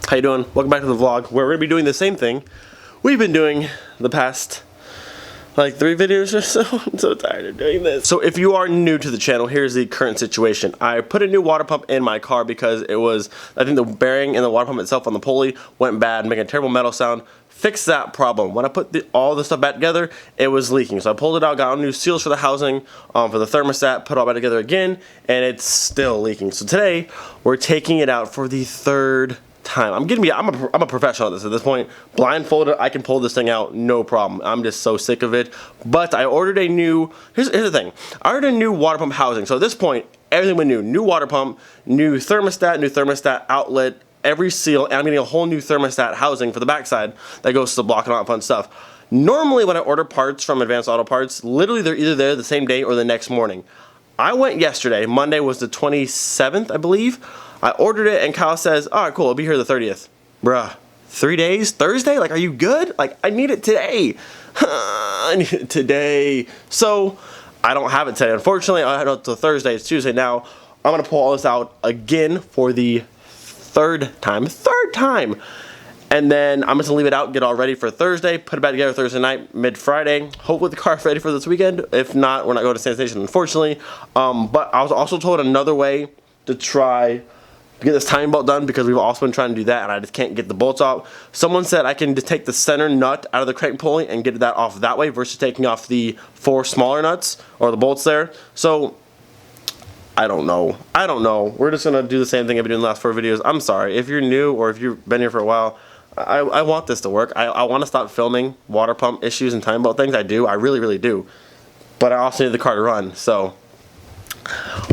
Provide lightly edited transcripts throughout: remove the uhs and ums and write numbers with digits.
How you doing? Welcome back to the vlog where we're going to be doing the same thing we've been doing the past like 3 videos or so. I'm so tired of doing this. So if you are new to the channel, here's the current situation. I put a new water pump in my car because it was, I think the bearing in the water pump itself on the pulley went bad, making a terrible metal sound. Fix that problem. When I put all the stuff back together, it was leaking. So I pulled it out, got new seals for the housing, for the thermostat, put it all back together again, and it's still leaking. So today, we're taking it out for the 3rd time. I'm a professional at this point. Blindfolded, I can pull this thing out, no problem. I'm just so sick of it. But I ordered a new, here's the thing. I ordered a new water pump housing. So at this point, everything went new. New water pump, new thermostat outlet, every seal, and I'm getting a whole new thermostat housing for the backside that goes to the block and all that fun stuff. Normally when I order parts from Advanced Auto Parts, literally they're either there the same day or the next morning. I went yesterday, Monday was the 27th, I believe. I ordered it and Kyle says, alright, cool, it'll be here the 30th. Bruh, 3 days? Thursday? Like, are you good? Like, I need it today. I need it today. So, I don't have it today. Unfortunately, I had it till Thursday. It's Tuesday now. I'm going to pull all this out again for the third time, and then I'm just gonna leave it out, get all ready for Thursday, put it back together Thursday night, mid-Friday. Hopefully the car's ready for this weekend. If not, we're not going to sanitation, unfortunately. But I was also told another way to try to get this timing belt done, because we've also been trying to do that and I just can't get the bolts off. Someone said I can just take the center nut out of the crank pulley and get that off that way versus taking off the 4 smaller nuts or the bolts there. So I don't know. We're just gonna do the same thing I've been doing the last 4 videos. I'm sorry if you're new or if you've been here for a while. I want this to work. I want to stop filming water pump issues and time belt things. I do. I really, really do. But I also need the car to run. So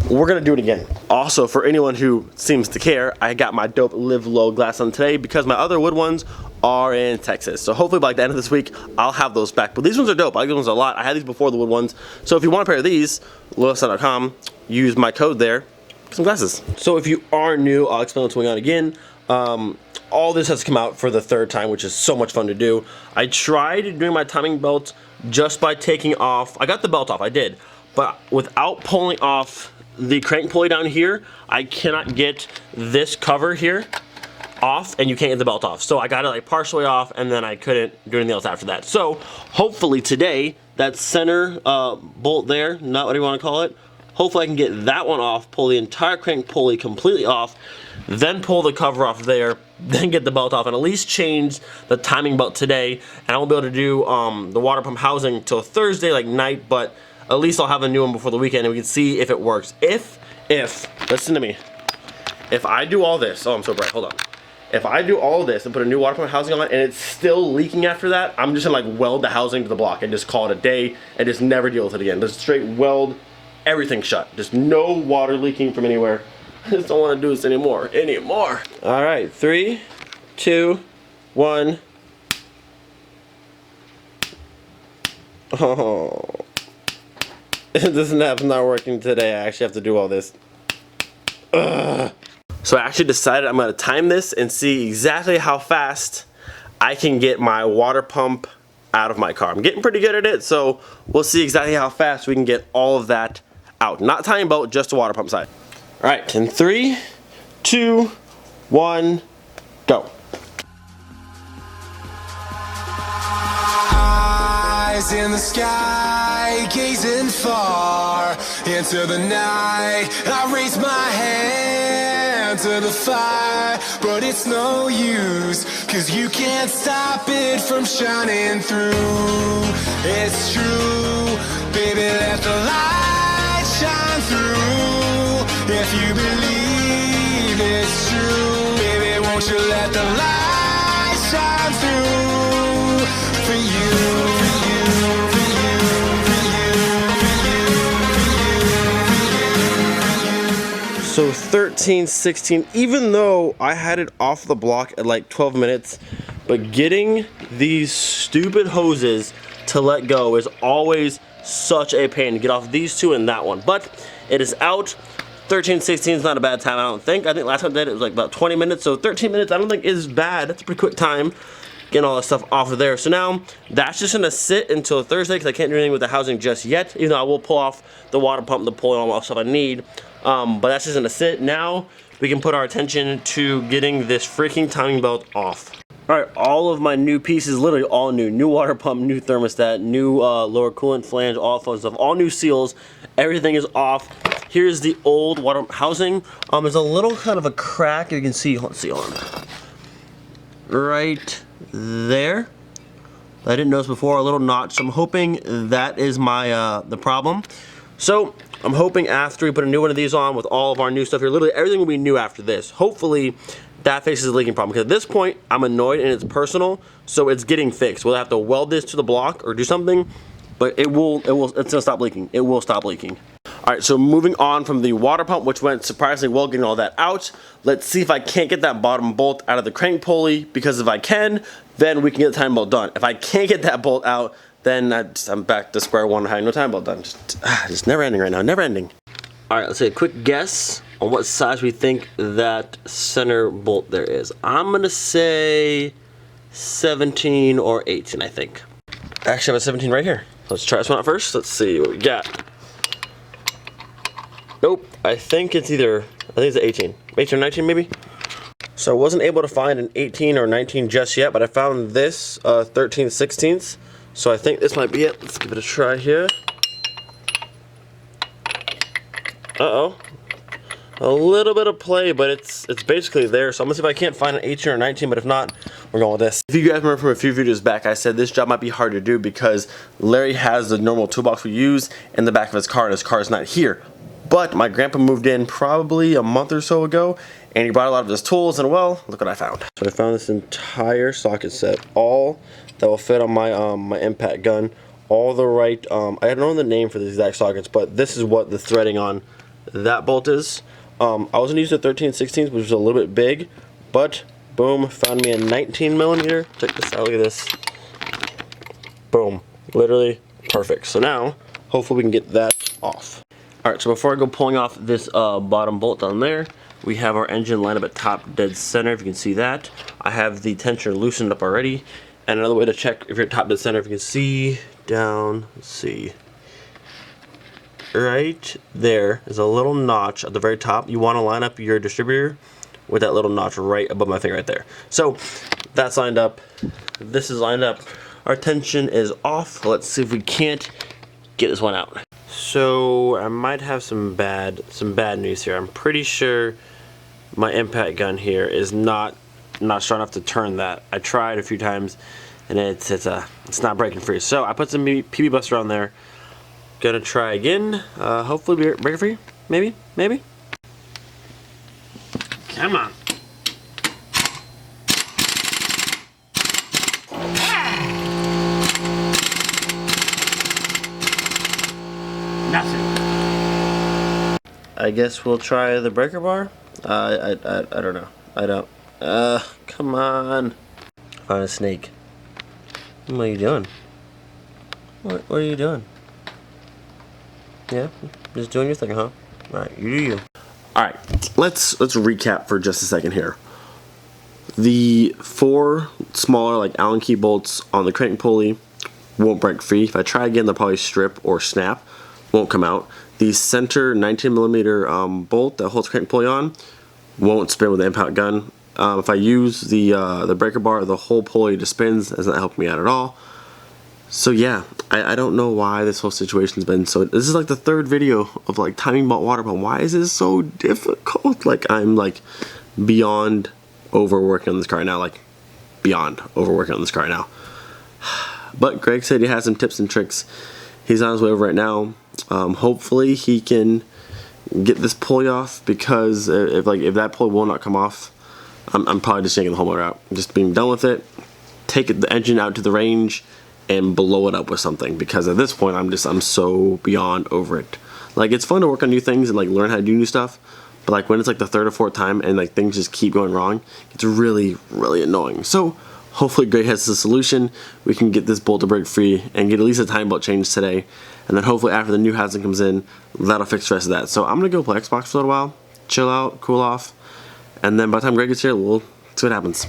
we're gonna do it again. Also, for anyone who seems to care, I got my dope Live Low glass on today because my other wood ones are in Texas. So hopefully by the end of this week, I'll have those back. But these ones are dope. I like these ones a lot. I had these before the wood ones. So if you want a pair of these, lowestside.com, use my code there, get some glasses. So if you are new, I'll explain what's going on again. All this has come out for the 3rd time, which is so much fun to do. I tried doing my timing belt just by taking off, I got the belt off, I did, but without pulling off the crank pulley down here, I cannot get this cover here off, and you can't get the belt off. So I got it like partially off, and then I couldn't do anything else after that. So hopefully today, that center bolt there, not what you want to call it, hopefully I can get that one off, pull the entire crank pulley completely off, then pull the cover off there, then get the belt off, and at least change the timing belt today. And I won't be able to do the water pump housing till Thursday, like night, but at least I'll have a new one before the weekend and we can see if it works. If, listen to me, if I do all this, oh, I'm so bright, hold on. If I do all of this and put a new water pump housing on it and it's still leaking after that, I'm just gonna like weld the housing to the block and just call it a day and just never deal with it again. Just straight weld everything shut. Just no water leaking from anywhere. I just don't want to do this anymore. All right, 3, 2, 1. Oh, this app's not working today. I actually have to do all this. Ugh. So I actually decided I'm gonna time this and see exactly how fast I can get my water pump out of my car. I'm getting pretty good at it, so we'll see exactly how fast we can get all of that out. Not timing belt, just the water pump side. All right, in 3, 2, 1, go. Eyes in the sky, gazing far into the night. I raise my hand to the fire, but it's no use, 'cause you can't stop it from shining through. It's true, baby, let the light shine through. If you believe it's true, baby, won't you let the light shine through for you, for you, for you, for you, for you, for you. So 13, 16, even though I had it off the block at like 12 minutes, but getting these stupid hoses to let go is always such a pain to get off these 2 and that one. But it is out. 13, 16 is not a bad time, I don't think. I think last time I did it was like about 20 minutes, so 13 minutes I don't think is bad. That's a pretty quick time getting all that stuff off of there. So now that's just gonna sit until Thursday because I can't do anything with the housing just yet, even though I will pull off the water pump, the pulley, all that stuff I need. But that's just gonna sit. Now we can put our attention to getting this freaking timing belt off. Alright, all of my new pieces, literally all new. New water pump, new thermostat, new lower coolant flange, all fun stuff. All new seals. Everything is off. Here's the old water housing. There's a little kind of a crack, you can see, let's see, hold on. Right there. I didn't notice before, a little notch. So I'm hoping that is my the problem. So I'm hoping after we put a new one of these on with all of our new stuff here, literally everything will be new after this. Hopefully that fixes the leaking problem, because at this point I'm annoyed and it's personal, so it's getting fixed. We'll have to weld this to the block or do something, but it's gonna stop leaking. It will stop leaking. All right, so moving on from the water pump, which went surprisingly well getting all that out. Let's see if I can't get that bottom bolt out of the crank pulley, because if I can, then we can get the timing belt done. If I can't get that bolt out, then I'm back to square one, having no timing belt done. Just never ending right now, never ending. All right, let's take a quick guess on what size we think that center bolt there is. I'm gonna say 17 or 18, I think. Actually, I have a 17 right here. Let's try this one out first. Let's see what we got. Nope, I think it's either, I think it's 18. 18 or 19 maybe? So I wasn't able to find an 18 or 19 just yet, but I found this 13 16ths. So I think this might be it. Let's give it a try here. Uh-oh. A little bit of play, but it's basically there. So I'm gonna see if I can't find an 18 or 19, but if not, we're going with this. If you guys remember from a few videos back, I said this job might be hard to do because Larry has the normal toolbox we use in the back of his car, and his car is not here. But my grandpa moved in probably a month or so ago, and he brought a lot of his tools, and well, look what I found. So I found this entire socket set, all that will fit on my my impact gun, all the right, I don't know the name for the exact sockets, but this is what the threading on that bolt is. I was gonna use the 13 16s, which was a little bit big, but boom, found me a 19 millimeter. Check this out, look at this. Boom, literally perfect. So now, hopefully we can get that off. Alright, so before I go pulling off this bottom bolt down there, we have our engine lined up at top dead center, if you can see that. I have the tensioner loosened up already. And another way to check if you're at top dead center, if you can see down, let's see. Right there is a little notch at the very top. You want to line up your distributor with that little notch right above my finger right there. So that's lined up. This is lined up. Our tension is off. Let's see if we can't get this one out. So I might have some bad news here. I'm pretty sure my impact gun here is not strong enough to turn that. I tried a few times and it's not breaking free. So I put some PB Buster on there. Gonna try again. Hopefully break it free. Maybe. Come on. Nothing. I guess we'll try the breaker bar. I don't know. I don't. Come on. Found a snake. What are you doing? What are you doing? Yeah, just doing your thing, huh? Alright, you do you. Alright, let's recap for just a second here. The 4 smaller, like Allen key bolts on the crank pulley won't break free. If I try again, they'll probably strip or snap. Won't come out. The center 19mm bolt that holds the crank pulley on won't spin with the impact gun. If I use the breaker bar, the whole pulley just spins. Doesn't help me out at all. So yeah, I don't know why this whole situation's been so. This is like the 3rd video of like timing belt water pump. Why is this so difficult? Like I'm like beyond overworking on this car now. Like beyond overworking on this car now. But Greg said he has some tips and tricks. He's on his way over right now. Hopefully he can get this pulley off, because if that pulley will not come off, I'm probably just taking the whole motor out. Just being done with it. Take the engine out to the range and blow it up with something, because at this point I'm so beyond over it. Like, it's fun to work on new things and like learn how to do new stuff, but like when it's like the 3rd or 4th time and like things just keep going wrong, it's really annoying. So hopefully Greg has the solution. We can get this bolt to break free and get at least a time belt changed today, and then hopefully after the new housing comes in, that'll fix the rest of that. So I'm gonna go play Xbox for a little while, chill out, cool off, and then by the time Greg gets here, we'll see what happens.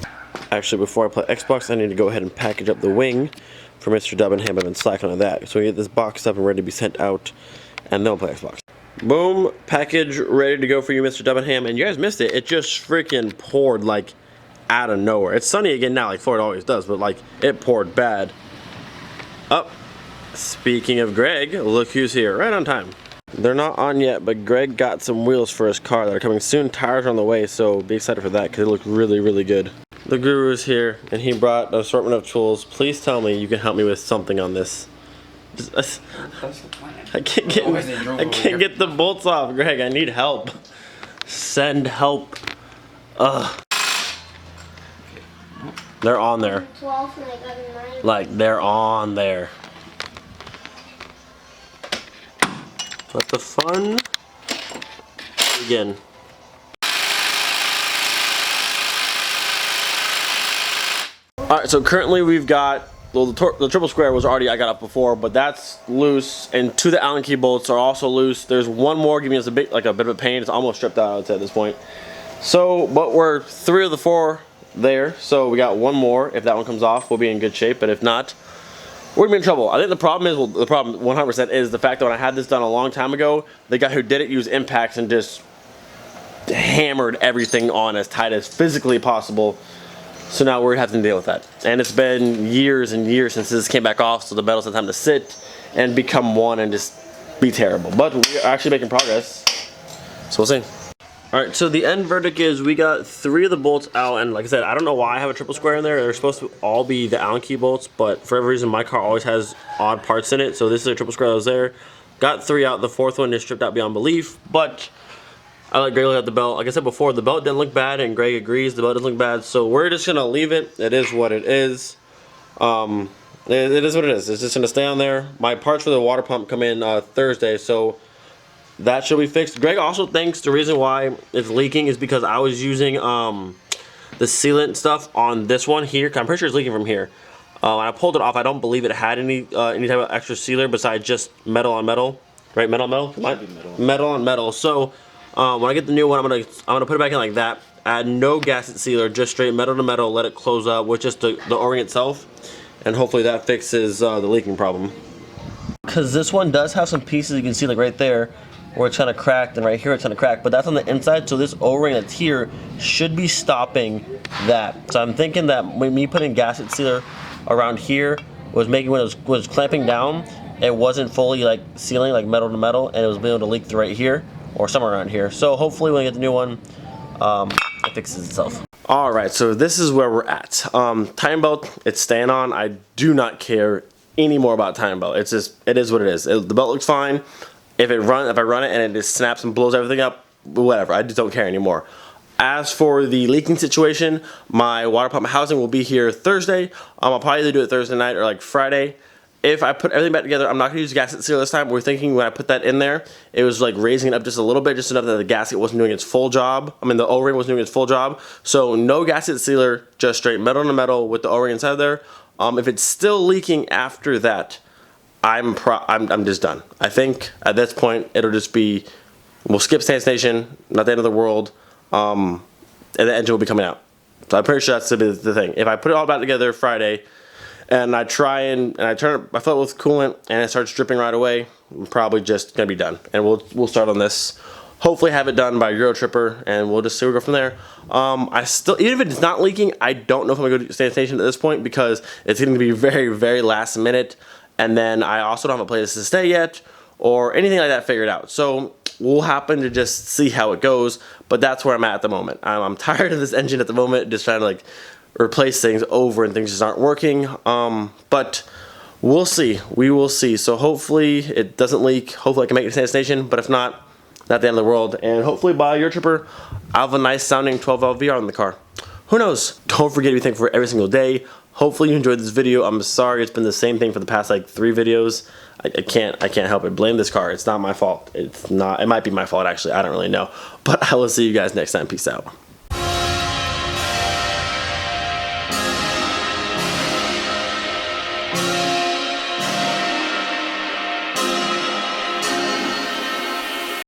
Actually, before I play Xbox, I need to go ahead and package up the wing for Mr. Debenham. I've been slacking on that. So we get this boxed up and ready to be sent out, and then we'll play Xbox. Boom, package ready to go for you, Mr. Debenham. And you guys missed it. It just freaking poured like out of nowhere. It's sunny again now, like Florida always does, but like it poured bad. Up. Speaking of Greg, look who's here, right on time. They're not on yet, but Greg got some wheels for his car that are coming soon. Tires are on the way, so be excited for that because they look really, really good. The guru's here, and he brought an assortment of tools. Please tell me you can help me with something on this. I can't get the bolts off, Greg. I need help. Send help. Ugh. They're on there. Like they're on there. Let the fun begin. Alright, so currently we've got, well, the triple square was already, I got up before, but that's loose, and two of the Allen key bolts are also loose. There's one more giving us a bit of a pain. It's almost stripped out, I would say, at this point. So, but we're 3 of the 4 there, so we got one more. If that one comes off, we'll be in good shape, but if not, we're gonna be in trouble. I think the problem is, well, the problem 100% is the fact that when I had this done a long time ago, the guy who did it used impacts and just hammered everything on as tight as physically possible. So now we're having to deal with that. And it's been years and years since this came back off, so the metal's had time to sit and become one and just be terrible. But we're actually making progress, so we'll see. Alright, so the end verdict is we got 3 of the bolts out, and like I said, I don't know why I have a triple square in there. They're supposed to all be the Allen key bolts, but for every reason my car always has odd parts in it, so this is a triple square that was there. Got 3 out, the 4th one is stripped out beyond belief, but I let Greg look at the belt. Like I said before, the belt didn't look bad, and Greg agrees the belt doesn't look bad, so we're just gonna leave it. It is what it is. It is what it is. It's just gonna stay on there. My parts for the water pump come in Thursday, so that should be fixed. Greg also thinks the reason why it's leaking is because I was using the sealant stuff on this one here. I'm pretty sure it's leaking from here. When I pulled it off, I don't believe it had any type of extra sealer besides just metal on metal, right? Metal on metal. Metal on metal. So when I get the new one, I'm gonna put it back in like that. Add no gasket sealer, just straight metal to metal. Let it close up with just the O-ring itself, and hopefully that fixes the leaking problem. Because this one does have some pieces you can see like right there, where it's kind of cracked, and right here it's kind of cracked, but that's on the inside, so this O-ring that's here should be stopping that. So I'm thinking that me putting gasket sealer around here was making, when it was clamping down, it wasn't fully like sealing like metal to metal, and it was being able to leak through right here or somewhere around here. So hopefully when I get the new one, it fixes itself. Alright, so this is where we're at. Timing belt, it's staying on. I do not care any more about timing belt. It's just, it is what it is. The belt looks fine. If I run it and it just snaps and blows everything up, whatever, I just don't care anymore. As for the leaking situation, my water pump housing will be here Thursday. I'll probably either do it Thursday night or like Friday. If I put everything back together, I'm not going to use gasket seal this time. We're thinking when I put that in there, it was like raising it up just a little bit, just enough that the gasket wasn't doing its full job. I mean, the O-ring wasn't doing its full job. So no gasket sealer, just straight metal to metal with the O-ring inside there. If it's still leaking after that, I'm just done. I think at this point it'll just be, we'll skip stand station, not the end of the world, and the engine will be coming out. So I'm pretty sure that's the thing. If I put it all back together Friday, and I try and I turn my foot with coolant and it starts dripping right away, I'm probably just gonna be done. And we'll start on this. Hopefully have it done by Euro Tripper, and we'll just see where we go from there. I still, even if it's not leaking, I don't know if I'm gonna go to stand station at this point because it's going to be very, very last minute. And then I also don't have a place to stay yet or anything like that figured out. So we'll happen to just see how it goes, but that's where I'm at the moment. I'm tired of this engine at the moment, just trying to like replace things over and things just aren't working. But we'll see. We will see. So hopefully it doesn't leak. Hopefully I can make it to the station, but if not the end of the world. And hopefully by Euro Tripper, I'll have a nice sounding 12 VR in the car. Who knows? Don't forget to be thankful for every single day. Hopefully you enjoyed this video. I'm sorry it's been the same thing for the past like 3 videos. I can't help it. Blame this car. It's not my fault. It's not. It might be my fault actually. I don't really know. But I will see you guys next time. Peace out.